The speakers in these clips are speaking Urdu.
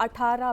18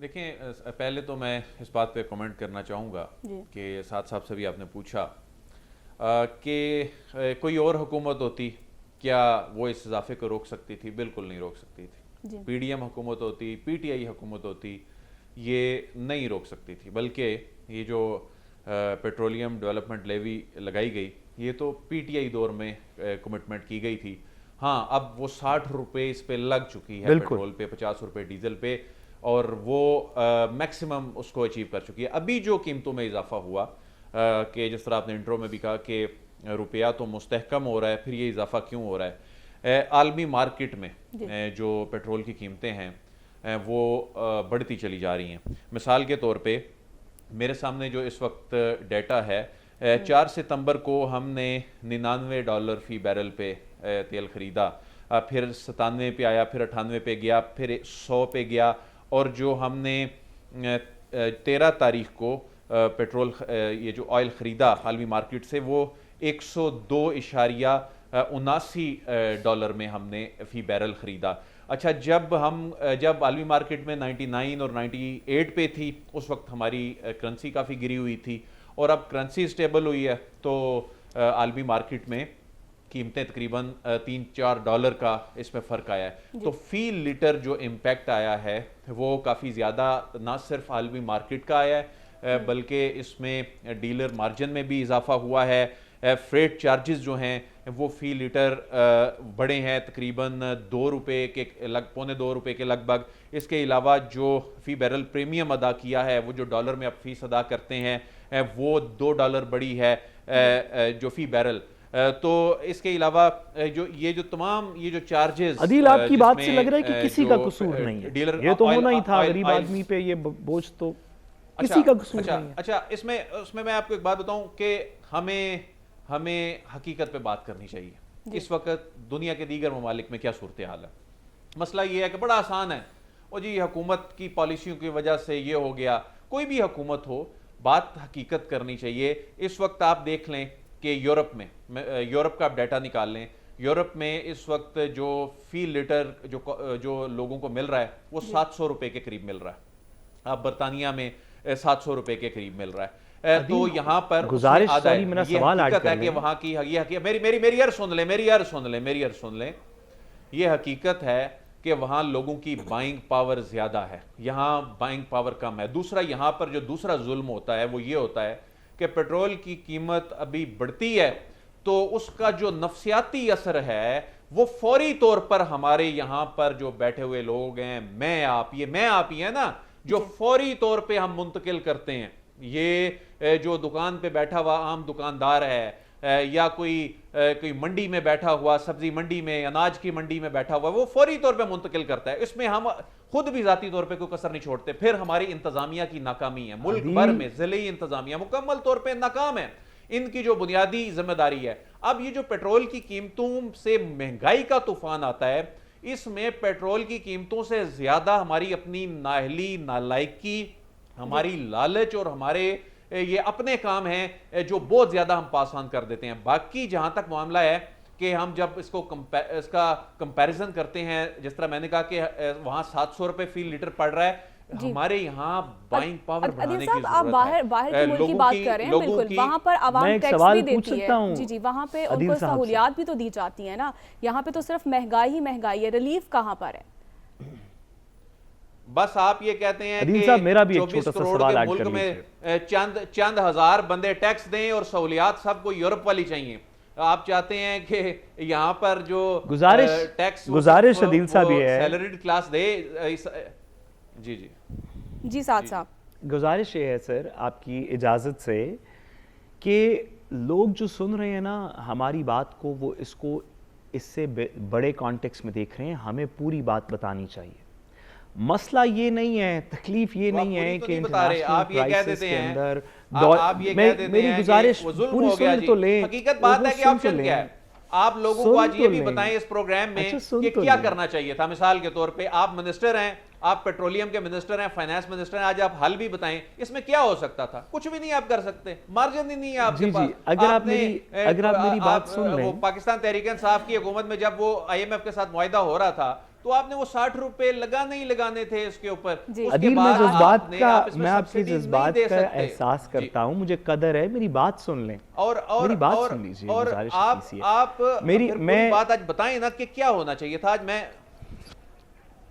دیکھیں پہلے تو میں اس بات پہ کمنٹ کرنا چاہوں گا کہ ساتھ صاحب سے بھی آپ نے پوچھا کہ کوئی اور حکومت ہوتی کیا وہ اس اضافے کو روک سکتی تھی؟ بالکل نہیں روک سکتی تھی. پی ڈی ایم حکومت ہوتی, پی ٹی آئی حکومت ہوتی, یہ نہیں روک سکتی تھی. بلکہ یہ جو پیٹرولیم ڈیولپمنٹ لیوی لگائی گئی یہ تو پی ٹی آئی دور میں کمٹمنٹ کی گئی تھی. ہاں اب وہ 60 روپے اس پہ لگ چکی ہے پیٹرول پہ, 50 روپے ڈیزل پہ, اور وہ میکسیمم اس کو اچیو کر چکی ہے. ابھی جو قیمتوں میں اضافہ ہوا کہ جس طرح آپ نے انٹرو میں بھی کہا کہ روپیہ تو مستحکم ہو رہا ہے, پھر یہ اضافہ کیوں ہو رہا ہے؟ عالمی مارکیٹ میں جو پیٹرول کی قیمتیں ہیں وہ بڑھتی چلی جا رہی ہیں. مثال کے طور پہ میرے سامنے جو اس وقت ڈیٹا ہے, 4 ستمبر کو ہم نے $99 فی بیرل پہ تیل خریدا, پھر 97 پہ آیا, پھر 98 پہ گیا, پھر 100 پہ گیا, اور جو ہم نے 13 تاریخ کو پیٹرول یہ جو آئل خریدا عالمی مارکیٹ سے وہ $102.79 میں ہم نے فی بیرل خریدا. اچھا جب عالمی مارکیٹ میں 99 اور 98 پہ تھی اس وقت ہماری کرنسی کافی گری ہوئی تھی, اور اب کرنسی سٹیبل ہوئی ہے تو عالمی مارکیٹ میں قیمتیں تقریباً $3-4 کا اس میں فرق آیا ہے. تو فی لیٹر جو امپیکٹ آیا ہے وہ کافی زیادہ نہ صرف عالمی مارکیٹ کا آیا ہے بلکہ اس میں ڈیلر مارجن میں بھی اضافہ ہوا ہے. فریٹ چارجز جو ہیں وہ فی لیٹر بڑھے ہیں تقریباً $2 کے لگ بھگ. اس کے علاوہ جو فی بیرل پریمیم ادا کیا ہے وہ جو ڈالر میں اب فیس ادا کرتے ہیں وہ $2 بڑھی ہے جو فی بیرل. تو اس کے علاوہ جو تمام یہ جو چارجز, عدیل آپ کی بات سے لگ رہا ہے کہ کسی کا قصور نہیں ہے, یہ تو ہونا ہی تھا, غریب آدمی پہ یہ بوجھ تو کسی کا قصور نہیں ہے. اچھا اس میں آپ کو ایک بات بتاؤں کہ ہمیں حقیقت پہ بات کرنی چاہیے. اس وقت دنیا کے دیگر ممالک میں کیا صورتحال ہے؟ مسئلہ یہ ہے کہ بڑا آسان ہے, اور جی حکومت کی پالیسیوں کی وجہ سے یہ ہو گیا. کوئی بھی حکومت ہو, بات حقیقت کرنی چاہیے. اس وقت آپ دیکھ لیں کہ یورپ کا آپ ڈیٹا نکال لیں, یورپ میں اس وقت جو فی لیٹر جو لوگوں کو مل رہا ہے وہ $700 کے قریب مل رہا ہے. اب برطانیہ میں $700 کے قریب مل رہا ہے. تو یہاں پر گزارش یہ حقیقت ہے کہ وہاں کی میری عرض سن لیں, یہ حقیقت ہے کہ وہاں لوگوں کی بائنگ پاور زیادہ ہے, یہاں بائنگ پاور کم ہے. دوسرا یہاں پر جو دوسرا ظلم ہوتا ہے وہ یہ ہوتا ہے کہ پیٹرول کی قیمت ابھی بڑھتی ہے تو اس کا جو نفسیاتی اثر ہے وہ فوری طور پر ہمارے یہاں پر جو بیٹھے ہوئے لوگ ہیں, میں آپ ہی ہیں نا, جو فوری طور پہ ہم منتقل کرتے ہیں. یہ جو دکان پہ بیٹھا ہوا عام دکاندار ہے یا کوئی منڈی میں بیٹھا ہوا, سبزی منڈی میں, اناج کی منڈی میں بیٹھا ہوا, وہ فوری طور پہ منتقل کرتا ہے. اس میں ہم خود بھی ذاتی طور پہ کوئی کسر نہیں چھوڑتے. پھر ہماری انتظامیہ کی ناکامی ہے, ملک بھر میں ضلعی انتظامیہ مکمل طور پہ ناکام ہے, ان کی جو بنیادی ذمہ داری ہے. اب یہ جو پیٹرول کی قیمتوں سے مہنگائی کا طوفان آتا ہے, اس میں پیٹرول کی قیمتوں سے زیادہ ہماری اپنی نااہلی, نالائکی, ہماری لالچ اور ہمارے یہ اپنے کام ہیں جو بہت زیادہ ہم پاس آن کر دیتے ہیں. باقی جہاں تک معاملہ ہے کہ ہم جب اس کا کمپیریزن کرتے ہیں, جس طرح میں نے کہا کہ وہاں $700 فی لیٹر پڑ رہا ہے, ہمارے یہاں بائنگ پاور بڑھانے کی ضرورت ہے. باہر کے ملک کی بات کر رہے ہیں, بالکل وہاں پر عوام ٹیکس بھی دیتی ہے, جی وہاں پہ ان کو سہولیات بھی تو دی جاتی ہیں نا. یہاں پہ تو صرف مہنگائی ہی مہنگائی ہے, ریلیف کہاں پر ہے؟ بس آپ یہ کہتے ہیں کہ 24 کروڑ کے ملک میں چند ہزار بندے ٹیکس دیں اور سہولیات سب کو یورپ والی چاہیے. آپ چاہتے ہیں کہ یہاں پر جو گزارش عدیل صاحب یہ ہے, سیلریڈ کلاس دے. جی ساتھ صاحب گزارش یہ ہے سر آپ کی اجازت سے کہ لوگ جو سن رہے ہیں نا ہماری بات کو, وہ اس سے بڑے کانٹیکس میں دیکھ رہے ہیں. ہمیں پوری بات بتانی چاہیے. مسئلہ یہ نہیں ہے, تکلیف یہ نہیں ہے کہ انٹرنیشنل کرائسس کے اندر میری گزارش پوری سن تو لیں. حقیقت بات ہے کہ آپشن کیا ہے, آپ لوگوں کو آج یہ بھی بتائیں اس پروگرام میں کہ کیا کرنا چاہیے تھا. مثال کے طور پہ آپ منسٹر ہیں, آپ پیٹرولیم کے منسٹر ہیں, فائنانس منسٹر ہیں, آج آپ حل بھی بتائیں اس میں کیا ہو سکتا تھا. کچھ بھی نہیں آپ کر سکتے, مارجن ہی نہیں ہے آپ کے پاس. اگر آپ میری بات سن لیں, پاکستان تحریک انصاف کی حکومت میں جب وہ IMF کے ساتھ معاہدہ ہو رہا تھا تو آپ نے وہ 60 روپے لگانے ہی لگانے تھے اس کے اوپر. عدیل میں جذبات کا میں آپ کی جذبات کا احساس کرتا ہوں, مجھے قدر ہے, میری بات سن لیں, میری بات سن لیجیے, اور آپ میری بات آج بتائیں نا کہ کیا ہونا چاہیے تھا آج. میں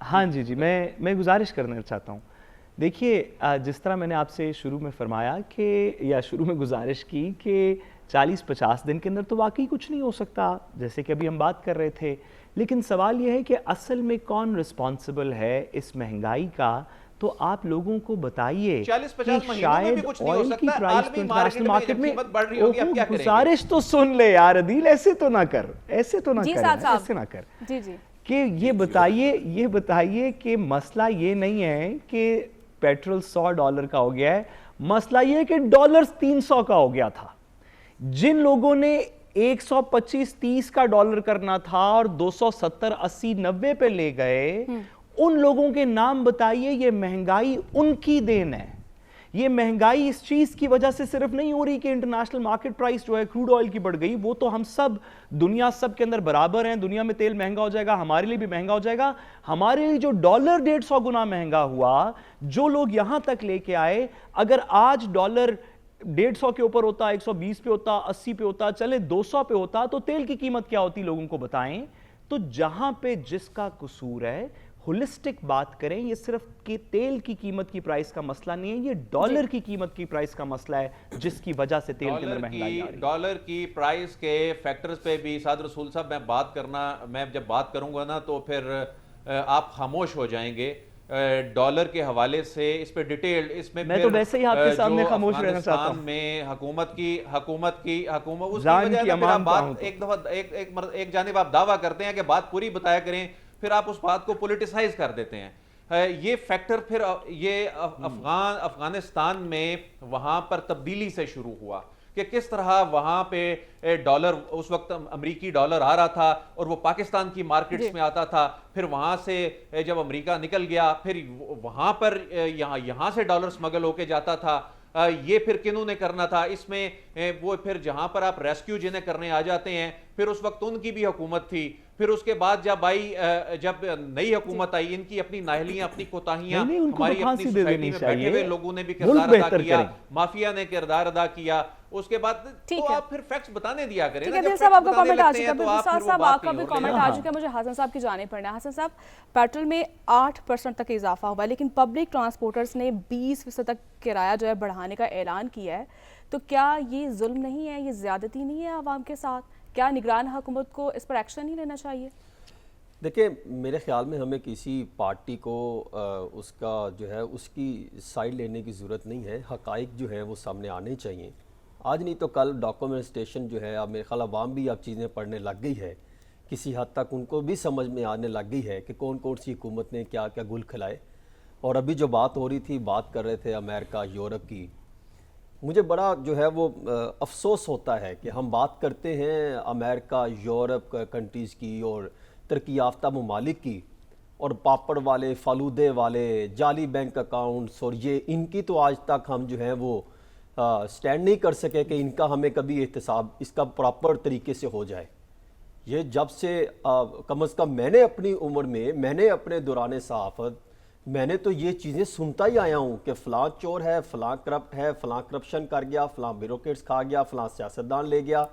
ہاں جی میں گزارش کرنا چاہتا ہوں. دیکھیے جس طرح میں نے آپ سے شروع میں فرمایا کہ یا شروع میں گزارش کی کہ 40-50 دن کے اندر تو واقعی کچھ نہیں ہو سکتا, جیسے کہ ابھی ہم بات کر رہے تھے, لیکن سوال یہ ہے کہ اصل میں کون رسپانسبل ہے اس مہنگائی کا. تو آپ لوگوں کو بتائیے 40-50 مہینوں میں بھی کچھ نہیں ہو سکتا, عالمی مارکیٹ میں قیمت بڑھ رہی ہوگی, اب کیا کریں گے؟ گزارش تو سن لے یار عدیل, ایسے تو نہ کر, ایسے تو نہ کر, ایسے نہ کر. جی کہ یہ بتائیے کہ مسئلہ یہ نہیں ہے کہ پیٹرول $100 کا ہو گیا ہے, مسئلہ یہ ہے کہ ڈالر 300 کا ہو گیا تھا. جن لوگوں نے 125-30 کا ڈالر کرنا تھا اور 270-80-90 پہ لے گئے, ان لوگوں کے نام بتائیے. یہ مہنگائی ان کی دین ہے. یہ مہنگائی اس چیز کی وجہ سے صرف نہیں ہو رہی کہ انٹرنیشنل مارکیٹ پرائس جو ہے کروڈ آئل کی بڑھ گئی, وہ تو ہم سب دنیا سب کے اندر برابر ہیں. دنیا میں تیل مہنگا ہو جائے گا, ہمارے لیے بھی مہنگا ہو جائے گا. ہمارے لیے جو ڈالر 150 گنا مہنگا ہوا, جو لوگ یہاں تک لے کے آئے, اگر آج ڈالر 150 کے اوپر ہوتا, 120 پہ ہوتا, 80 پہ ہوتا, چلے 200 پہ ہوتا, تو تیل کی قیمت کیا ہوتی لوگوں کو بتائیں. تو جہاں پہ جس کا قصور ہے, ہولسٹک بات کریں. یہ صرف کہ تیل کی قیمت کی پرائس کا مسئلہ نہیں ہے, یہ ڈالر کی قیمت کی پرائس کا مسئلہ ہے, جس کی وجہ سے تیل کے اندر مہنگائی آ رہی ہے. ڈالر کی پرائس کے فیکٹرز پہ بھی سعد رسول صاحب میں جب بات کروں گا نا تو پھر آپ خاموش ہو جائیں گے. ڈالر کے حوالے سے اس پہ ڈیٹیل, اس میں تو ویسے ہی آپ کے سامنے خاموش رہنا چاہتا ہوں. میں حکومت کی اس کی وجہ سے آپ بات ایک جانب آپ دعویٰ کرتے ہیں کہ بات پوری بتایا کریں, پھر آپ اس بات کو پولیٹیسائز کر دیتے ہیں. یہ فیکٹر پھر یہ افغانستان میں وہاں پر تبدیلی سے شروع ہوا کہ کس طرح وہاں پہ ڈالر, اس وقت امریکی ڈالر آ رہا تھا اور وہ پاکستان کی مارکیٹس میں آتا تھا, پھر وہاں سے جب امریکہ نکل گیا, پھر وہاں پر یہاں سے ڈالر سمگل ہو کے جاتا تھا. یہ پھر کنہوں نے کرنا تھا اس میں, وہ پھر جہاں پر آپ ریسکیو جنہیں کرنے آ جاتے ہیں, پھر اس وقت ان کی بھی حکومت تھی. پھر اس کے بعد جب نئی حکومت آئی, ان کی اپنی نااہلیاں, اپنی کوتاہیاں, ہماری اپنی سوسائٹی میں بیٹھے ہوئے لوگوں نے بھی کردار ادا کیا, مافیا نے کردار ادا کیا. اس کے بعد تو آپ پھر فیکٹس بتانے دیا کریں. ٹھیک ہے دل صاحب, آپ کا کامنٹ آ چکا ہے. صاحب آپ کا بھی کامنٹ آ چکا ہے, مجھے حسن صاحب کی جانے پڑنا ہے. حسن صاحب, پیٹرول میں 8% تک اضافہ ہوا ہے, لیکن پبلک ٹرانسپورٹرز نے 20% تک کرایہ جو ہے بڑھانے کا اعلان کیا ہے. تو کیا یہ ظلم نہیں ہے, یہ زیادتی نہیں ہے عوام کے ساتھ؟ کیا نگران حکومت کو اس پر ایکشن نہیں لینا چاہیے؟ دیکھیں, میرے خیال میں ہمیں کسی پارٹی کو اس کا جو ہے اس کی سائڈ لینے کی ضرورت نہیں ہے. حقائق جو ہیں وہ سامنے آنے چاہیے. آج نہیں تو کل ڈاکومنٹیشن جو ہے, اب میرے خیال عوام بھی اب چیزیں پڑھنے لگ گئی ہے, کسی حد تک ان کو بھی سمجھ میں آنے لگ گئی ہے کہ کون کون سی حکومت نے کیا کیا گل کھلائے. اور ابھی جو بات ہو رہی تھی, بات کر رہے تھے امریکہ یورپ کی, مجھے بڑا جو ہے وہ افسوس ہوتا ہے کہ ہم بات کرتے ہیں امریکہ یورپ کنٹریز کی اور ترقی یافتہ ممالک کی, اور پاپڑ والے, فالودے والے, جعلی بینک اکاؤنٹس, اور یہ ان کی تو آج تک ہم جو ہیں وہ سٹینڈ نہیں کر سکے کہ ان کا ہمیں کبھی احتساب اس کا پراپر طریقے سے ہو جائے. یہ جب سے کم از کم میں نے اپنی عمر میں نے اپنے دوران صحافت میں نے تو یہ چیزیں سنتا ہی آیا ہوں کہ فلاں چور ہے, فلاں کرپٹ ہے, فلاں کرپشن کر گیا, فلاں بیوروکریٹس کھا گیا, فلاں سیاستدان لے گیا,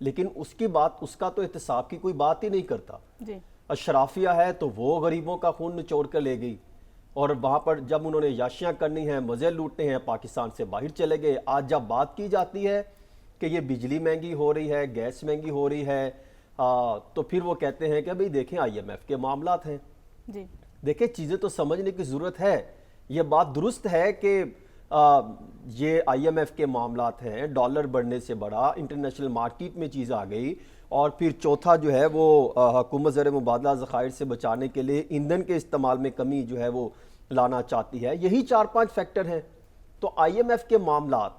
لیکن اس کی بات, اس کا تو احتساب کی کوئی بات ہی نہیں کرتا. اشرافیہ ہے تو وہ غریبوں کا خون نچوڑ کر لے گئی, اور وہاں پر جب انہوں نے یاشیاں کرنی ہیں, مزے لوٹنے ہیں, پاکستان سے باہر چلے گئے. آج جب بات کی جاتی ہے کہ یہ بجلی مہنگی ہو رہی ہے, گیس مہنگی ہو رہی ہے, تو پھر وہ کہتے ہیں کہ بھئی دیکھیں IMF کے معاملات ہیں. دیکھیں, چیزیں تو سمجھنے کی ضرورت ہے. یہ بات درست ہے کہ یہ IMF کے معاملات ہیں, ڈالر بڑھنے سے بڑا انٹرنیشنل مارکیٹ میں چیز آ گئی, اور پھر چوتھا جو ہے وہ حکومت زر مبادلہ ذخائر سے بچانے کے لیے ایندھن کے استعمال میں کمی جو ہے وہ لانا چاہتی ہے. یہی 4-5 فیکٹر ہیں. تو IMF کے معاملات,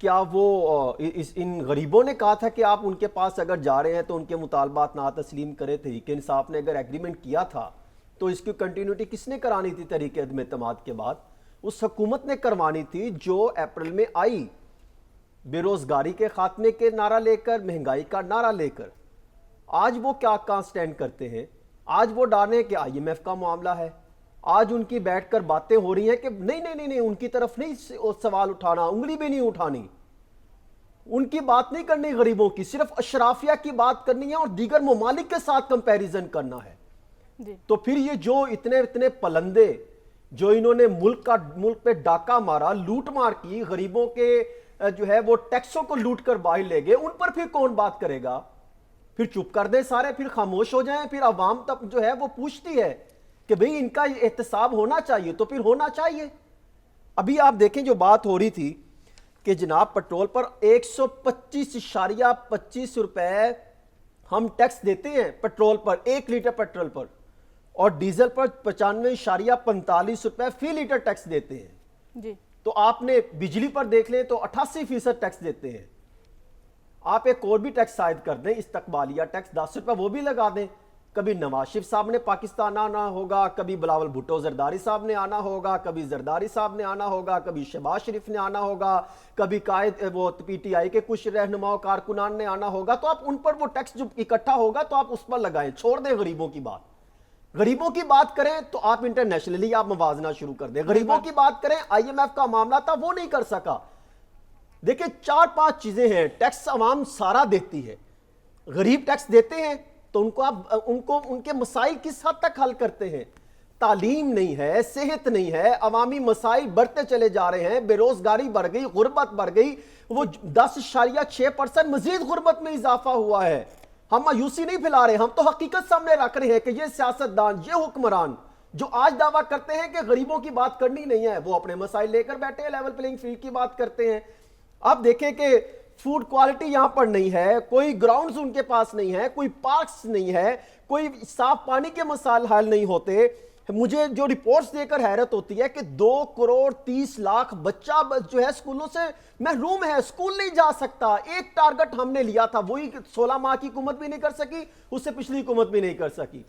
کیا وہ ان غریبوں نے کہا تھا کہ آپ ان کے پاس اگر جا رہے ہیں تو ان کے مطالبات نہ تسلیم کریں؟ تحریک انصاف نے اگر ایگریمنٹ کیا تھا تو اس کی کنٹینیوٹی کس نے کرانی تھی؟ تحریک عدم اعتماد کے بعد اس حکومت نے کروانی تھی جو اپریل میں آئی, بے روزگاری کے خاتمے کے نعرہ لے کر, مہنگائی کا نعرہ لے کر. آج وہ کہاں سٹینڈ کرتے ہیں؟ آج وہ ڈالیں کہ IMF کا معاملہ ہے، آج ان کی بیٹھ کر باتیں ہو رہی ہیں کہ نہیں ان کی طرف نہیں سوال اٹھانا، انگلی بھی نہیں اٹھانی، ان کی بات نہیں کرنی غریبوں کی، صرف اشرافیہ کی بات کرنی ہے اور دیگر ممالک کے ساتھ کمپیریزن کرنا ہے۔ تو پھر یہ جو اتنے پلندے جو انہوں نے ملک پہ ڈاکہ مارا، لوٹ مار کی، غریبوں کے جو ہے وہ ٹیکسوں کو لوٹ کر باہر لے گئے، ان پر پھر کون بات کرے گا؟ پھر چپ کر دیں سارے، پھر خاموش ہو جائیں، پھر عوام تب جو ہے وہ پوچھتی ہے کہ بھئی ان کا احتساب ہونا چاہیے، تو پھر ہونا چاہیے۔ ابھی آپ دیکھیں جو بات ہو رہی تھی کہ جناب پٹرول پر 125.25 روپے ہم ٹیکس دیتے ہیں پٹرول پر، 1 لیٹر پٹرول پر، اور ڈیزل پر 95.45 روپے فی لیٹر ٹیکس دیتے ہیں۔ جی تو آپ نے بجلی پر دیکھ لیں تو 88% ٹیکس دیتے ہیں۔ آپ ایک اور بھی ٹیکس عائد کر دیں، استقبالیہ ٹیکس 10 روپے وہ بھی لگا دیں۔ کبھی نواز شریف صاحب نے پاکستان آنا ہوگا، کبھی بلاول بھٹو زرداری صاحب نے آنا ہوگا، کبھی زرداری صاحب نے آنا ہوگا، کبھی شہباز شریف نے آنا ہوگا، کبھی قائد وہ PTI کے کچھ رہنماؤں کارکنان نے آنا ہوگا، تو آپ ان پر وہ ٹیکس جو اکٹھا ہوگا تو آپ اس پر لگائیں، چھوڑ دیں غریبوں کی بات۔ غریبوں کی بات کریں تو آپ انٹرنیشنلی آپ موازنہ شروع کر دیں، غریبوں کی بات کریں، IMF کا معاملہ تھا وہ نہیں کر سکا۔ دیکھیں 4-5 چیزیں ہیں، ٹیکس عوام سارا دیتی ہے، غریب ٹیکس دیتے ہیں تو ان کو ان کے مسائل کس حد تک حل کرتے ہیں؟ تعلیم نہیں ہے، صحت نہیں ہے، عوامی مسائل بڑھتے چلے جا رہے ہیں، بے روزگاری بڑھ گئی، غربت بڑھ گئی، وہ 10.6% مزید غربت میں اضافہ ہوا ہے۔ ہم مایوسی نہیں پھیلا رہے، ہم تو حقیقت سامنے رکھ رہے ہیں کہ یہ سیاستدان، یہ حکمران جو آج دعویٰ کرتے ہیں کہ غریبوں کی بات کرنی نہیں ہے، وہ اپنے مسائل لے کر بیٹھے ہیں، لیول پلینگ فیلڈ کی بات کرتے ہیں۔ آپ دیکھیں کہ فوڈ کوالٹی یہاں پر نہیں ہے، کوئی گراؤنڈز ان کے پاس نہیں ہے، کوئی پارکس نہیں ہے، کوئی صاف پانی کے مسائل حل نہیں ہوتے۔ مجھے جو رپورٹس دے کر حیرت ہوتی ہے کہ 2.30 کروڑ بچہ جو ہے اسکولوں سے محروم ہے، اسکول نہیں جا سکتا۔ ایک ٹارگٹ ہم نے لیا تھا، وہی 16 ماہ کی حکومت بھی نہیں کر سکی، اس سے پچھلی حکومت بھی نہیں کر سکی۔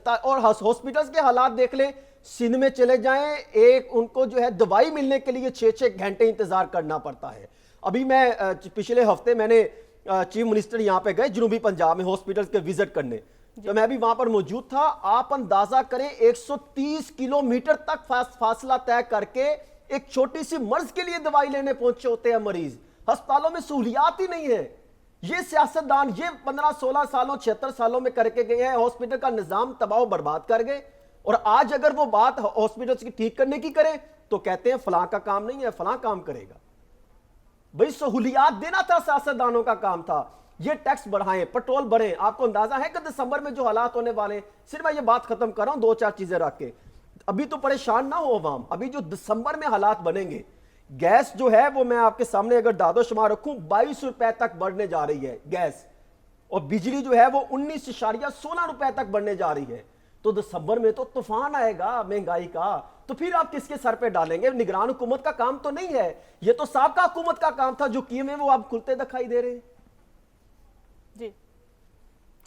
اور ہاسپٹلز کے حالات دیکھ لیں، سندھ میں چلے جائیں، ان کو جو ہے دوائی ملنے کے لیے 6 گھنٹے انتظار کرنا پڑتا ہے۔ ابھی میں پچھلے ہفتے میں نے چیف منسٹر یہاں پہ گئے جنوبی پنجاب میں ہاسپٹلز کے وزٹ کرنے، تو میں بھی وہاں پر موجود تھا۔ آپ اندازہ کریں 130 کلومیٹر تک فاصلہ طے کر کے ایک چھوٹی سی مرض کے لیے دوائی لینے پہنچے ہوتے ہیں مریض، ہسپتالوں میں سہولیات ہی نہیں ہے۔ یہ سیاستدان یہ 15-16 سالوں 76 سالوں میں کر کے گئے ہیں، ہاسپٹل کا نظام تباہ و برباد کر گئے، اور آج اگر وہ بات ہاسپٹلز کی ٹھیک کرنے کی کریں تو کہتے ہیں فلاں کا کام نہیں ہے، فلاں کام کرے گا۔ بھئی سہولیات دینا تھا، سیاستدانوں کا کام تھا۔ یہ ٹیکس بڑھائیں، پٹرول بڑھیں۔ آپ کو اندازہ ہے کہ دسمبر میں جو حالات ہونے والے ہیں، صرف میں یہ بات ختم کر رہا ہوں 2-4 چیزیں رکھ کے، ابھی تو پریشان نہ ہو عوام، ابھی جو دسمبر میں حالات بنیں گے، گیس جو ہے وہ میں آپ کے سامنے اگر داد و شمار رکھوں 22 روپے تک بڑھنے جا رہی ہے گیس، اور بجلی جو ہے وہ 19.16 روپے تک بڑھنے جا رہی ہے۔ تو دسمبر میں تو طوفان آئے گا مہنگائی کا، تو پھر آپ کس کے سر پہ ڈالیں گے؟ نگران حکومت کا کام تو نہیں ہے، یہ تو سابقہ حکومت کا کام تھا، جو کیے میں وہ اب کھلتے دکھائی دے رہے ہیں۔ جی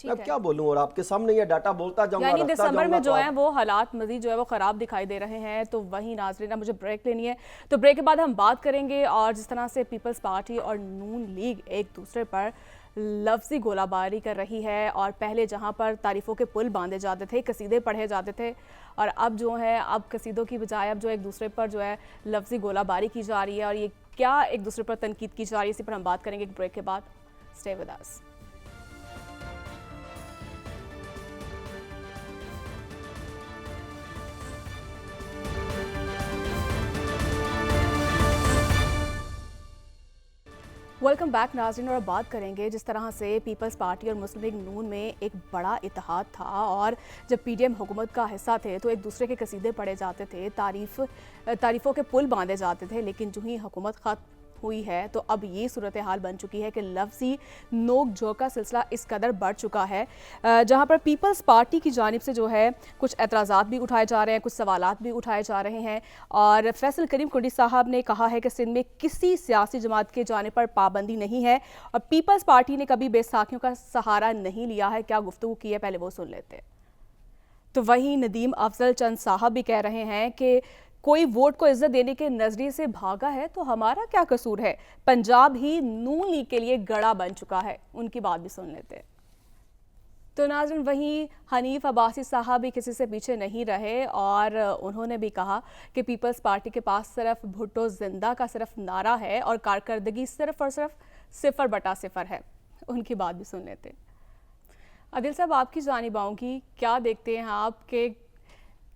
اب کیا بولوں، اور آپ کے سامنے یہ ڈاٹا بولتا جاؤں گا، یعنی دسمبر میں جو ہے وہ حالات مزید جو ہے وہ خراب دکھائی دے رہے ہیں۔ تو وہیں ناظرین مجھے بریک لینی ہے، تو بریک کے بعد ہم بات کریں گے، اور جس طرح سے پیپلز پارٹی اور نون لیگ ایک دوسرے پر لفظی گولہ باری کر رہی ہے، اور پہلے جہاں پر تعریفوں کے پل باندھے جاتے تھے، قصیدے پڑھے جاتے تھے، اور اب جو ہے اب قصیدوں کی بجائے اب جو ایک دوسرے پر جو ہے لفظی گولہ باری کی جا رہی ہے، اور یہ کیا ایک دوسرے پر تنقید کی جا رہی ہے، اسی پر ہم بات کریں گے ایک بریک کے بعد۔ Stay with us. Welcome back ناظرین، اور اب بات کریں گے جس طرح سے پیپلز پارٹی اور مسلم لیگ نون میں ایک بڑا اتحاد تھا، اور جب PDM حکومت کا حصہ تھے تو ایک دوسرے کے قصیدے پڑھے جاتے تھے، تعریفوں کے پل باندھے جاتے تھے، لیکن جو ہی حکومت ختم ہوئی ہے تو اب یہ صورتحال بن چکی ہے کہ لفظی نوک جھوک کا سلسلہ اس قدر بڑھ چکا ہے، جہاں پر پیپلز پارٹی کی جانب سے جو ہے کچھ اعتراضات بھی اٹھائے جا رہے ہیں، کچھ سوالات بھی اٹھائے جا رہے ہیں، اور فیصل کریم کنڈی صاحب نے کہا ہے کہ سندھ میں کسی سیاسی جماعت کے جانے پر پابندی نہیں ہے، اور پیپلز پارٹی نے کبھی بے ساکھیوں کا سہارا نہیں لیا ہے۔ کیا گفتگو کی ہے، پہلے وہ سن لیتے ہیں۔ تو وہیں ندیم افضل چند صاحب بھی کہہ رہے ہیں کہ کوئی ووٹ کو عزت دینے کے نظریے سے بھاگا ہے تو ہمارا کیا قصور ہے، پنجاب ہی نون لیگ کے لیے گڑا بن چکا ہے۔ ان کی بات بھی سن لیتے ہیں۔ تو ناظرین وہیں حنیف عباسی صاحب بھی کسی سے پیچھے نہیں رہے اور انہوں نے بھی کہا کہ پیپلز پارٹی کے پاس صرف بھٹو زندہ کا صرف نعرہ ہے اور کارکردگی صرف اور صرف 0/0 ہے. ان کی بات بھی سن لیتے. عادل صاحب آپ کی جانب آؤں گی, کیا دیکھتے ہیں آپ کہ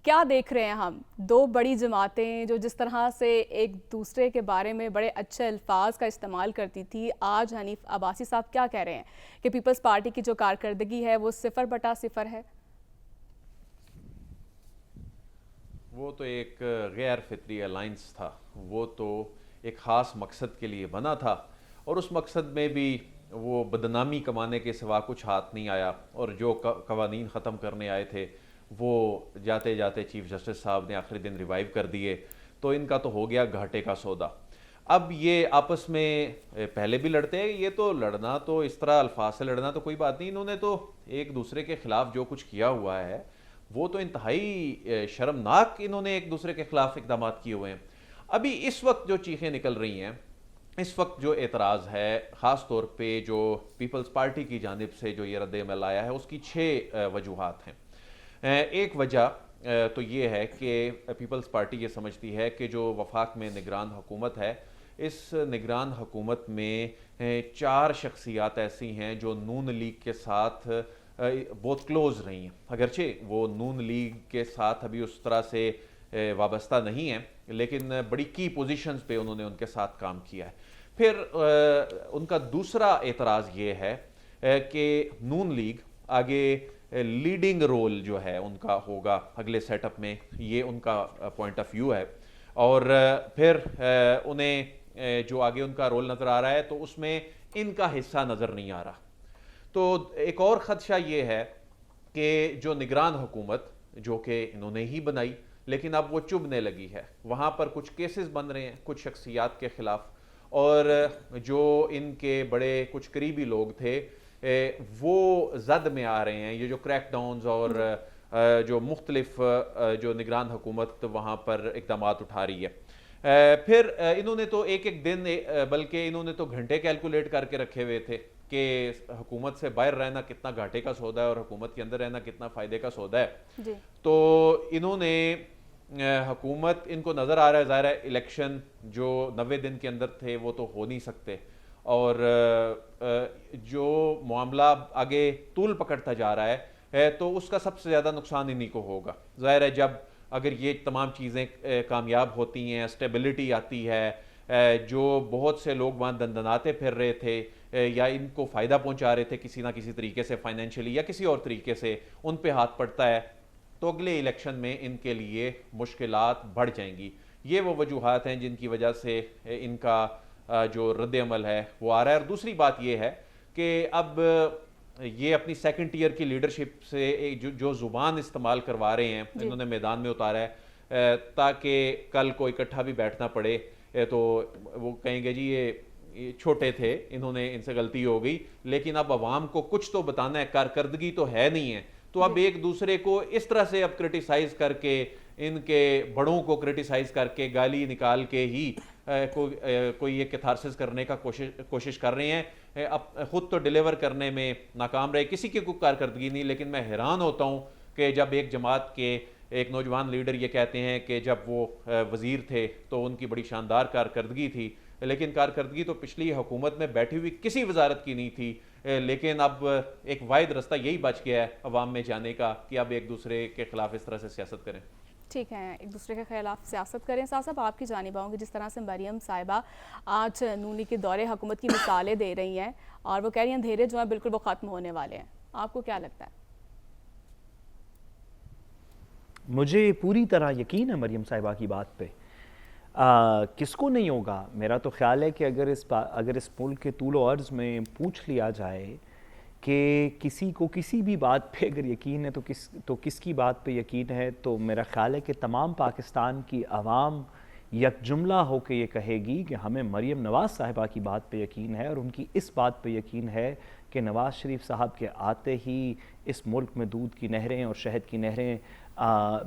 کیا دیکھ رہے ہیں ہم دو بڑی جماعتیں جو جس طرح سے ایک دوسرے کے بارے میں بڑے اچھے الفاظ کا استعمال کرتی تھی, آج حنیف عباسی صاحب کیا کہہ رہے ہیں کہ پیپلز پارٹی کی جو کارکردگی ہے وہ 0/0 ہے؟ وہ تو ایک غیر فطری الائنس تھا, وہ تو ایک خاص مقصد کے لیے بنا تھا اور اس مقصد میں بھی وہ بدنامی کمانے کے سوا کچھ ہاتھ نہیں آیا, اور جو قوانین ختم کرنے آئے تھے وہ جاتے جاتے چیف جسٹس صاحب نے آخری دن ریوائیو کر دیے, تو ان کا تو ہو گیا گھاٹے کا سودا. اب یہ آپس میں پہلے بھی لڑتے ہیں, یہ تو لڑنا تو اس طرح الفاظ سے لڑنا تو کوئی بات نہیں, انہوں نے تو ایک دوسرے کے خلاف جو کچھ کیا ہوا ہے وہ تو انتہائی شرمناک انہوں نے ایک دوسرے کے خلاف اقدامات کیے ہوئے ہیں. ابھی اس وقت جو چیخیں نکل رہی ہیں, اس وقت جو اعتراض ہے, خاص طور پہ جو پیپلز پارٹی کی جانب سے جو یہ رد عمل آیا ہے, اس کی 6 وجوہات ہیں. ایک وجہ تو یہ ہے کہ پیپلز پارٹی یہ سمجھتی ہے کہ جو وفاق میں نگران حکومت ہے, اس نگران حکومت میں 4 شخصیات ایسی ہیں جو نون لیگ کے ساتھ بہت کلوز رہی ہیں, اگرچہ وہ نون لیگ کے ساتھ ابھی اس طرح سے وابستہ نہیں ہیں, لیکن بڑی کی پوزیشنز پہ انہوں نے ان کے ساتھ کام کیا ہے. پھر ان کا دوسرا اعتراض یہ ہے کہ نون لیگ آگے لیڈنگ رول جو ہے ان کا ہوگا اگلے سیٹ اپ میں, یہ ان کا پوائنٹ آف ویو ہے, اور پھر انہیں جو آگے ان کا رول نظر آ رہا ہے تو اس میں ان کا حصہ نظر نہیں آ رہا. تو ایک اور خدشہ یہ ہے کہ جو نگران حکومت جو کہ انہوں نے ہی بنائی لیکن اب وہ چبھنے لگی ہے, وہاں پر کچھ کیسز بن رہے ہیں کچھ شخصیات کے خلاف, اور جو ان کے بڑے کچھ قریبی لوگ تھے وہ زد میں آ رہے ہیں. یہ جو کریک ڈاؤنز اور جو مختلف جو نگران حکومت وہاں پر اقدامات اٹھا رہی ہے. پھر انہوں نے تو ایک دن بلکہ انہوں نے تو گھنٹے کیلکولیٹ کر کے رکھے ہوئے تھے کہ حکومت سے باہر رہنا کتنا گھاٹے کا سودا ہے اور حکومت کے اندر رہنا کتنا فائدے کا سودا ہے. تو انہوں نے حکومت ان کو نظر آ رہا ہے, ظاہر ہے الیکشن جو 90 دن کے اندر تھے وہ تو ہو نہیں سکتے, اور جو معاملہ آگے طول پکڑتا جا رہا ہے تو اس کا سب سے زیادہ نقصان انہی کو ہوگا. ظاہر ہے جب اگر یہ تمام چیزیں کامیاب ہوتی ہیں, اسٹیبلٹی آتی ہے, جو بہت سے لوگ وہاں دندناتے پھر رہے تھے یا ان کو فائدہ پہنچا رہے تھے کسی نہ کسی طریقے سے فائنینشلی یا کسی اور طریقے سے, ان پہ ہاتھ پڑتا ہے تو اگلے الیکشن میں ان کے لیے مشکلات بڑھ جائیں گی. یہ وہ وجوہات ہیں جن کی وجہ سے ان کا جو رد عمل ہے وہ آ رہا ہے. اور دوسری بات یہ ہے کہ اب یہ اپنی سیکنڈ ٹیئر کی لیڈرشپ سے جو زبان استعمال کروا رہے ہیں, انہوں نے میدان میں اتارا ہے تاکہ کل کو اکٹھا بھی بیٹھنا پڑے تو وہ کہیں گے جی یہ چھوٹے تھے, انہوں نے ان سے غلطی ہو گئی, لیکن اب عوام کو کچھ تو بتانا ہے, کارکردگی تو ہے نہیں ہے. تو اب ایک دوسرے کو اس طرح سے اب کرٹیسائز کر کے, ان کے بڑوں کو کرٹیسائز کر کے, گالی نکال کے ہی کوئی یہ کیتھارسس کرنے کا کوشش کر رہے ہیں. اب خود تو ڈیلیور کرنے میں ناکام رہے, کسی کی کوئی کارکردگی نہیں, لیکن میں حیران ہوتا ہوں کہ جب ایک جماعت کے ایک نوجوان لیڈر یہ کہتے ہیں کہ جب وہ وزیر تھے تو ان کی بڑی شاندار کارکردگی تھی, لیکن کارکردگی تو پچھلی حکومت میں بیٹھی ہوئی کسی وزارت کی نہیں تھی, لیکن اب ایک واحد رستہ یہی بچ گیا ہے عوام میں جانے کا کہ اب ایک دوسرے کے خلاف اس طرح سے سیاست کریں. ٹھیک ہے, ایک دوسرے کے خلاف سیاست کریں. صاحب آپ کی جانب آؤں گی, جس طرح سے مریم صاحبہ آج نون لیگ کے دورے حکومت کی مثالیں دے رہی ہیں اور وہ کہہ رہی ہیں اندھیرے جو ہیں بالکل وہ ختم ہونے والے ہیں, آپ کو کیا لگتا ہے؟ مجھے پوری طرح یقین ہے مریم صاحبہ کی بات پہ. کس کو نہیں ہوگا؟ میرا تو خیال ہے کہ اگر اس ملک کے طول و عرض میں پوچھ لیا جائے کہ کسی کو کسی بھی بات پہ اگر یقین ہے تو کس کی بات پہ یقین ہے, تو میرا خیال ہے کہ تمام پاکستان کی عوام یک جملہ ہو کے یہ کہے گی کہ ہمیں مریم نواز صاحبہ کی بات پہ یقین ہے, اور ان کی اس بات پہ یقین ہے کہ نواز شریف صاحب کے آتے ہی اس ملک میں دودھ کی نہریں اور شہد کی نہریں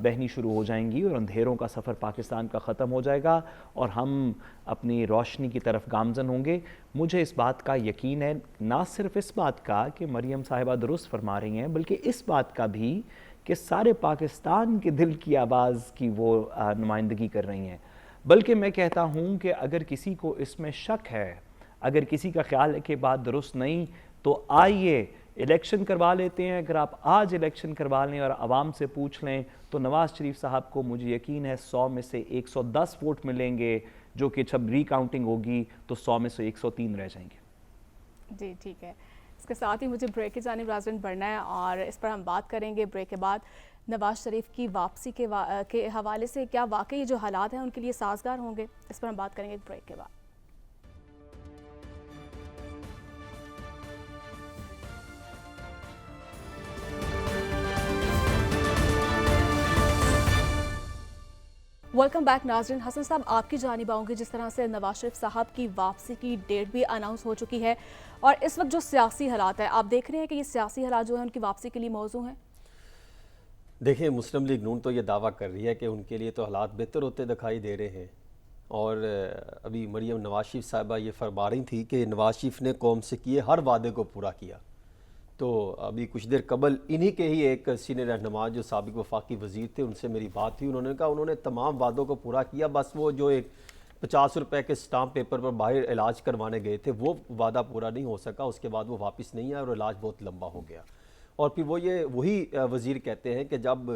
بہنی شروع ہو جائیں گی اور اندھیروں کا سفر پاکستان کا ختم ہو جائے گا اور ہم اپنی روشنی کی طرف گامزن ہوں گے. مجھے اس بات کا یقین ہے, نہ صرف اس بات کا کہ مریم صاحبہ درست فرما رہی ہیں, بلکہ اس بات کا بھی کہ سارے پاکستان کے دل کی آواز کی وہ نمائندگی کر رہی ہیں. بلکہ میں کہتا ہوں کہ اگر کسی کو اس میں شک ہے, اگر کسی کا خیال ہے کہ بات درست نہیں, تو آئیے الیکشن کروا لیتے ہیں. اگر آپ آج الیکشن کروا لیں اور عوام سے پوچھ لیں تو نواز شریف صاحب کو مجھے یقین ہے 100 میں سے 110 ووٹ ملیں گے, جو کہ جب ری کاؤنٹنگ ہوگی تو 100 میں سے 103 رہ جائیں گے. جی ٹھیک ہے, اس کے ساتھ ہی مجھے بریک کی جانب ناظرین بڑھنا ہے اور اس پر ہم بات کریں گے بریک کے بعد. نواز شریف کی واپسی کے حوالے سے کیا واقعی جو حالات ہیں ان کے لیے سازگار ہوں گے, اس پر ہم بات کریں گے ایک بریک کے بعد. ویلکم بیک ناظرین. حسن صاحب آپ کی جانب آؤں گی. جس طرح سے نواز شریف صاحب کی واپسی کی ڈیٹ بھی اناؤنس ہو چکی ہے اور اس وقت جو سیاسی حالات ہیں, آپ دیکھ رہے ہیں کہ یہ سیاسی حالات جو ہیں ان کی واپسی کے لیے موزوں ہیں. دیکھیں, مسلم لیگ نون تو یہ دعویٰ کر رہی ہے کہ ان کے لیے تو حالات بہتر ہوتے دکھائی دے رہے ہیں, اور ابھی مریم نواز شریف صاحبہ یہ فرما رہی تھی کہ نواز شریف نے قوم سے کیے ہر وعدے کو پورا کیا. تو ابھی کچھ دیر قبل انہی کے ہی ایک سینئر رہنما جو سابق وفاقی وزیر تھے, ان سے میری بات تھی. انہوں نے کہا انہوں نے تمام وعدوں کو پورا کیا, بس وہ جو ایک 50 روپے کے سٹامپ پیپر پر باہر علاج کروانے گئے تھے وہ وعدہ پورا نہیں ہو سکا. اس کے بعد وہ واپس نہیں آئے اور علاج بہت لمبا ہو گیا. اور پھر وہ وہی وزیر کہتے ہیں کہ جب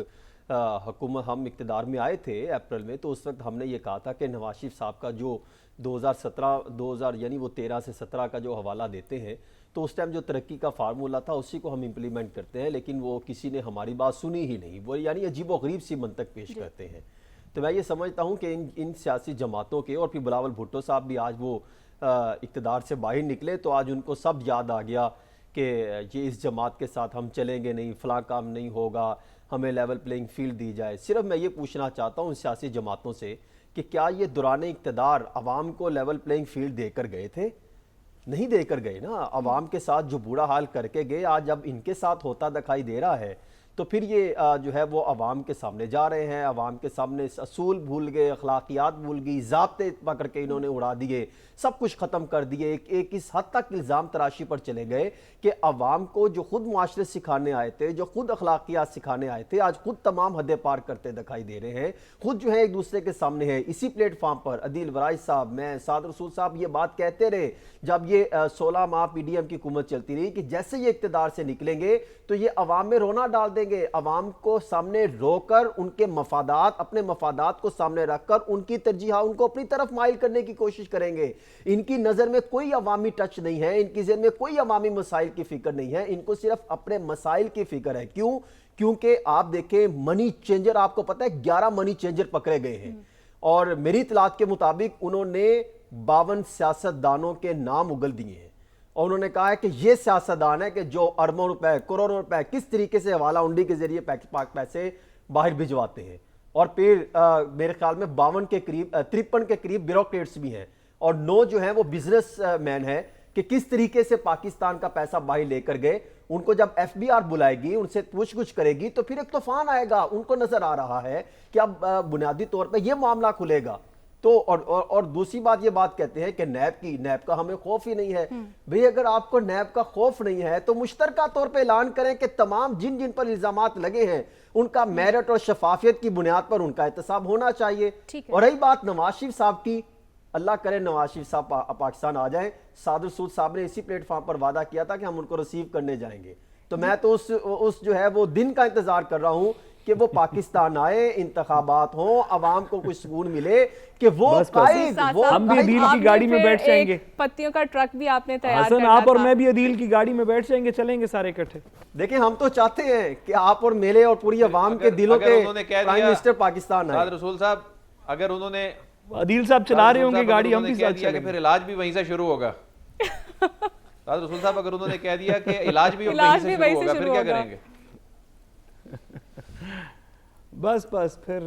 حکومت ہم اقتدار میں آئے تھے اپریل میں, تو اس وقت ہم نے یہ کہا تھا کہ نواز شریف صاحب کا جو 2017 یعنی وہ 13 سے 17 کا جو حوالہ دیتے ہیں, تو اس ٹائم جو ترقی کا فارمولہ تھا اسی کو ہم امپلیمنٹ کرتے ہیں, لیکن وہ کسی نے ہماری بات سنی ہی نہیں. وہ یعنی عجیب و غریب سی منطق پیش کرتے ہیں. تو میں یہ سمجھتا ہوں کہ ان سیاسی جماعتوں کے, اور پھر بلاول بھٹو صاحب بھی آج وہ اقتدار سے باہر نکلے تو آج ان کو سب یاد آ گیا کہ یہ اس جماعت کے ساتھ ہم چلیں گے نہیں, فلاں کام نہیں ہوگا, ہمیں لیول پلینگ فیلڈ دی جائے. صرف میں یہ پوچھنا چاہتا ہوں ان سیاسی جماعتوں سے کہ کیا یہ دوران اقتدار عوام کو لیول پلینگ فیلڈ دے کر گئے تھے؟ نہیں دے کر گئے نا. عوام کے ساتھ جو برا حال کر کے گئے, آج جب ان کے ساتھ ہوتا دکھائی دے رہا ہے تو پھر یہ جو ہے وہ عوام کے سامنے جا رہے ہیں. عوام کے سامنے اصول بھول گئے, اخلاقیات بھول گئی, ضابطے پکڑ کے انہوں نے اڑا دیے, سب کچھ ختم کر دیے. ایک اس حد تک الزام تراشی پر چلے گئے کہ عوام کو جو خود معاشرے سکھانے آئے تھے, جو خود اخلاقیات سکھانے آئے تھے, آج خود تمام حدیں پار کرتے دکھائی دے رہے ہیں. خود جو ہے ایک دوسرے کے سامنے ہے. اسی پلیٹ فارم پر عدیل ورائش صاحب, میں, سعد رسول صاحب یہ بات کہتے رہے جب یہ 16 ماہ پی ڈی ایم کی حکومت چلتی رہی کہ جیسے یہ اقتدار سے نکلیں گے تو یہ عوام میں رونا ڈال دیں گے. عوام کو سامنے رو کر ان کے مفادات, اپنے مفادات کو سامنے رکھ کر ان کی ترجیحات ان کو اپنی طرف مائل کرنے کی کوشش کریں گے. ان کی نظر میں کوئی عوامی ٹچ نہیں ہے, ان کی ذہن میں کوئی عوامی مسائل کی فکر نہیں ہے, ان کو صرف اپنے مسائل کی فکر ہے. کیوں؟ کیونکہ آپ دیکھیں منی چینجر, آپ کو پتہ ہے 11 منی چینجر پکڑے گئے ہیں, اور میری اطلاعات کے مطابق انہوں نے 52 سیاستدانوں کے نام اگل دیے ہیں, اور انہوں نے کہا ہے کہ یہ سیاستدان ہے کہ جو اربوں روپے, کروڑوں روپے کس طریقے سے حوالہ ہنڈی کے ذریعے پیسے باہر بھجواتے ہیں. اور پھر میرے خیال میں 52 کے قریب 53 کے قریب بیوروکریٹس بھی ہیں, اور 9 جو ہیں وہ بزنس مین ہیں کہ کس طریقے سے پاکستان کا پیسہ باہر لے کر گئے. ان کو جب ایف بی آر بلائے گی, ان سے پوچھ گچھ کرے گی تو پھر ایک طوفان آئے گا. ان کو نظر آ رہا ہے کہ اب بنیادی طور پہ یہ معاملہ کھلے گا. تو اور دوسری بات یہ بات کہتے ہیں کہ نیب کا ہمیں خوف ہی نہیں ہے. بھئی اگر آپ کو نیب کا خوف نہیں ہے تو مشترکہ طور پہ اعلان کریں کہ تمام جن پر الزامات لگے ہیں ان کا میرٹ اور شفافیت کی بنیاد پر ان کا احتساب ہونا چاہیے. اور رہی بات نواز شریف صاحب کی, اللہ کرے نواز شریف صاحب پاکستان آ جائیں. سعد رسول صاحب نے اسی پلیٹ فارم پر وعدہ کیا تھا کہ ہم ان کو ریسیو کرنے جائیں گے, تو میں تو اس جو ہے وہ دن کا انتظار کر رہا ہوں کہ وہ پاکستان آئے, انتخابات ہوں, عوام کو کچھ سکون ملے کہ وہ قائد, ہم بھی عدیل کی گاڑی میں بیٹھ جائیں گے. پتیوں کا ٹرک بھی آپ نے تیار حسن, آپ اور میں بھی عدیل کی گاڑی میں بیٹھ جائیں گے, چلیں گے سارے اکٹھے. دیکھیں ہم تو چاہتے ہیں کہ آپ اور میرے اور پوری عوام کے دلوں کے پرائم منسٹر پاکستان آئے. سعد رسول صاحب اگر انہوں نے, عدیل صاحب چلا رہے ہوں گے گاڑی, ہم بھی ساتھ چلیں گے, پھر علاج بھی وہیں سے شروع ہوگا. سعد رسول صاحب اگر انہوں نے کہہ دیا کہ علاج بھی وہیں سے شروع ہوگا, پھر کیا کریں گے؟ بس پھر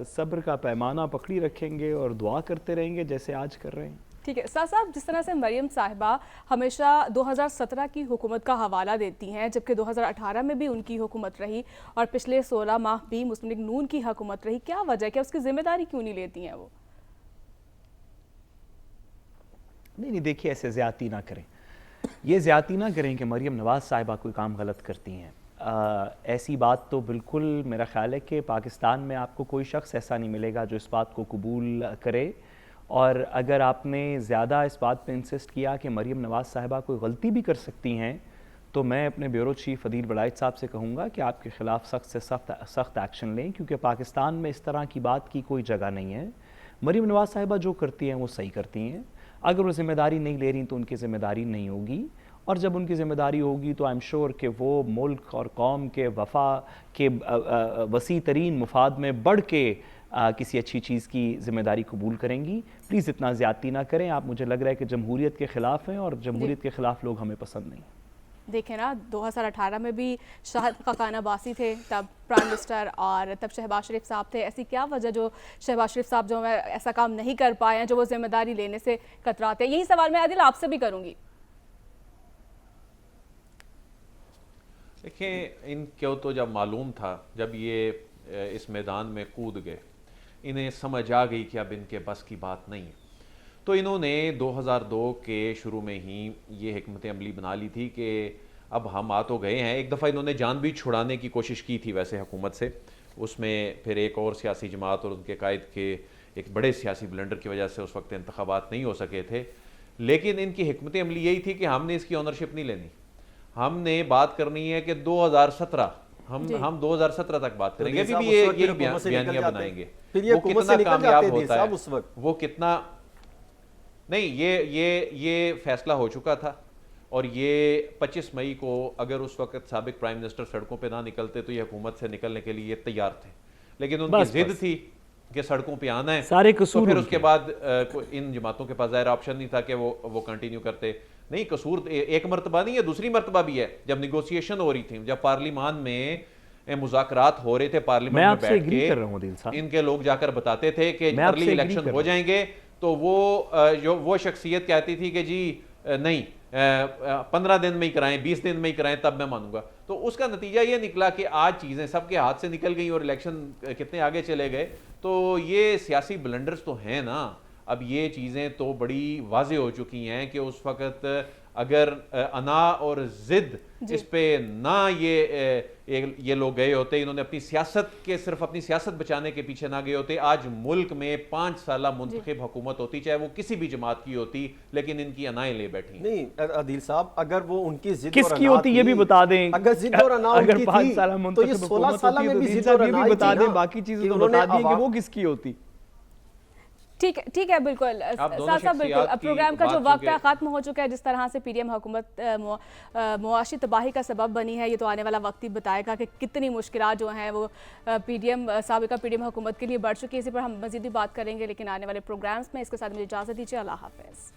صبر کا پیمانہ پکڑی رکھیں گے اور دعا کرتے رہیں گے جیسے آج کر رہے ہیں. ٹھیک ہے سر صاحب، جس طرح سے مریم صاحبہ ہمیشہ 2017 کی حکومت کا حوالہ دیتی ہیں، جبکہ 2018 میں بھی ان کی حکومت رہی اور پچھلے 16 ماہ بھی مسلم لیگ نون کی حکومت رہی، کیا وجہ ہے کہ اس کی ذمہ داری کیوں نہیں لیتی ہیں وہ؟ نہیں دیکھیے، ایسے زیادتی نہ کریں، یہ زیادتی نہ کریں کہ مریم نواز صاحبہ کوئی کام غلط کرتی ہیں۔ ایسی بات تو بالکل میرا خیال ہے کہ پاکستان میں آپ کو کوئی شخص ایسا نہیں ملے گا جو اس بات کو قبول کرے، اور اگر آپ نے زیادہ اس بات پہ انسسٹ کیا کہ مریم نواز صاحبہ کوئی غلطی بھی کر سکتی ہیں، تو میں اپنے بیورو چیف عدیل بڑائچ صاحب سے کہوں گا کہ آپ کے خلاف سخت سے سخت ایکشن لیں، کیونکہ پاکستان میں اس طرح کی بات کی کوئی جگہ نہیں ہے۔ مریم نواز صاحبہ جو کرتی ہیں وہ صحیح کرتی ہیں، اگر وہ ذمہ داری نہیں لے رہی تو ان کی ذمہ داری نہیں ہوگی، اور جب ان کی ذمہ داری ہوگی تو آئی ایم شیور کہ وہ ملک اور قوم کے وفا کے وسیع ترین مفاد میں بڑھ کے کسی اچھی چیز کی ذمہ داری قبول کریں گی۔ پلیز اتنا زیادتی نہ کریں، آپ مجھے لگ رہا ہے کہ جمہوریت کے خلاف ہیں، اور جمہوریت کے خلاف لوگ ہمیں پسند نہیں۔ دیکھیں نا، 2018 میں بھی شاہد خاقان عباسی تھے تب پرائم منسٹر، اور تب شہباز شریف صاحب تھے۔ ایسی کیا وجہ جو شہباز شریف صاحب جو ایسا کام نہیں کر پائے ہیں، جو وہ ذمہ داری لینے سے کتراتے ہیں؟ یہی سوال میں عادل آپ سے بھی کروں گی۔ دیکھیں، ان کو تو جب معلوم تھا، جب یہ اس میدان میں کود گئے، انہیں سمجھ آ گئی کہ اب ان کے بس کی بات نہیں ہے، تو انہوں نے 2002 کے شروع میں ہی یہ حکمت عملی بنا لی تھی کہ اب ہم آ تو گئے ہیں۔ ایک دفعہ انہوں نے جان بھی چھڑانے کی کوشش کی تھی ویسے حکومت سے، اس میں پھر ایک اور سیاسی جماعت اور ان کے قائد کے ایک بڑے سیاسی بلنڈر کی وجہ سے اس وقت انتخابات نہیں ہو سکے تھے، لیکن ان کی حکمت عملی یہی تھی کہ ہم نے اس کی اونرشپ نہیں لینی، ہم نے بات کرنی ہے کہ 2017 ہم 2017 تک بات کریں گے، ابھی بھی یہ بیانیہ بنائیں گے، وہ کتنا کامیاب ہوتا ہے، وہ کتنا نہیں، یہ فیصلہ ہو چکا تھا، اور یہ 25 مئی کو اگر اس وقت سابق پرائم منسٹر سڑکوں پہ نہ نکلتے تو یہ حکومت سے نکلنے کے لیے یہ تیار تھے، لیکن ان کی ضد تھی کہ سڑکوں پہ آنا ہے، سارے تو قصور پھر اس کے بعد ان جماعتوں کے پاس ظاہر آپشن نہیں تھا کہ وہ کنٹینیو کرتے۔ نہیں، قصور ایک مرتبہ نہیں ہے، دوسری مرتبہ بھی ہے، جب نیگوسیشن ہو رہی تھی، جب پارلیمان میں مذاکرات ہو رہے تھے، پارلیمان میں بیٹھ کے ان کے لوگ جا کر بتاتے تھے کہ ارلی الیکشن ہو جائیں گے، تو وہ شخصیت کہتی تھی کہ جی نہیں، 15 دن میں ہی کرائیں، 20 دن میں ہی کرائیں، تب میں مانوں گا۔ تو اس کا نتیجہ یہ نکلا کہ آج چیزیں سب کے ہاتھ سے نکل گئیں اور الیکشن کتنے آگے چلے گئے۔ تو یہ سیاسی بلنڈرز تو ہیں نا، اب یہ چیزیں تو بڑی واضح ہو چکی ہیں کہ اس وقت اگر انا اور ضد اس پہ نہ یہ لوگ گئے ہوتے، انہوں نے اپنی سیاست کے صرف اپنی سیاست بچانے کے پیچھے نہ گئے ہوتے، آج ملک میں 5 سالہ منتخب حکومت ہوتی، چاہے وہ کسی بھی جماعت کی ہوتی، لیکن ان کی انائیں لے بیٹھی۔ نہیں عدیل صاحب، اگر وہ ان کی ضد کس کی ہوتی یہ بھی بتا دیں، اگر ضد اور انا ان کی تھی تو یہ 16 سالہ میں بھی ضد اور انا ہی بتا دیں، باقی چیزیں تو بتا دیں کہ وہ کس کی ہوتی۔ ٹھیک ہے، بالکل صاحب، بالکل اب پروگرام کا جو وقت ہے ختم ہو چکا ہے۔ جس طرح سے پی ڈی ایم حکومت معاشی تباہی کا سبب بنی ہے، یہ تو آنے والا وقت ہی بتائے گا کہ کتنی مشکلات جو ہیں وہ سابقہ پی ڈی ایم حکومت کے لیے بڑھ چکی ہے۔ اسی پر ہم مزید بھی بات کریں گے، لیکن آنے والے پروگرامز میں اس کے ساتھ مجھے اجازت دیجیے، اللہ حافظ۔